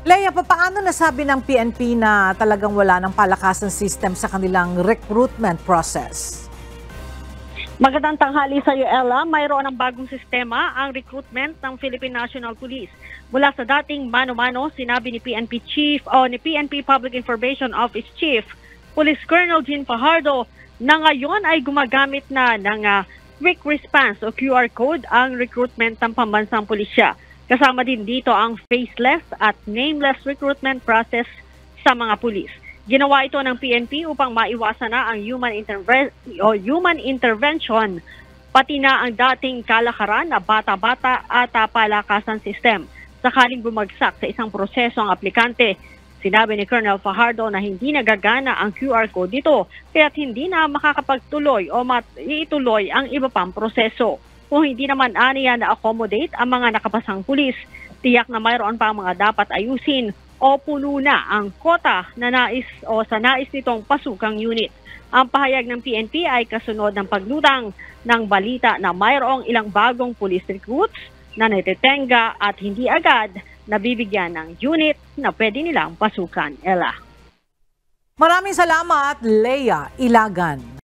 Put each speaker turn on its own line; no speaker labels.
Leia, paano nasabi ng PNP na talagang wala ng palakasan system sa kanilang recruitment process?
Magandang tanghali sa iyo, Ella. Mayroon ng bagong sistema ang recruitment ng Philippine National Police. Mula sa dating mano-mano, sinabi ni PNP Public Information Office Chief, Police Colonel Jean Fajardo, na ngayon ay gumagamit na ng quick response o QR code ang recruitment ng pambansang pulisya. Kasama din dito ang faceless at nameless recruitment process sa mga pulis. Ginawa ito ng PNP upang maiwasan na ang human intervention, pati na ang dating kalakaran na bata-bata at palakasan system. Sakaling bumagsak sa isang proseso ang aplikante, sinabi ni Colonel Fajardo na hindi nagagana ang QR code dito, kaya't hindi na makakapagtuloy o ituloy ang iba pang proseso. Kung hindi naman aniya na-accommodate ang mga nakapasang pulis, tiyak na mayroon pa mga dapat ayusin o puno na ang kota na sa nais nitong pasukang unit. Ang pahayag ng PNP ay kasunod ng paglutang ng balita na mayroong ilang bagong police recruits na natitenga at hindi agad nabibigyan ng unit na pwede nilang pasukan. Ella.
Maraming salamat, Leia Ilagan.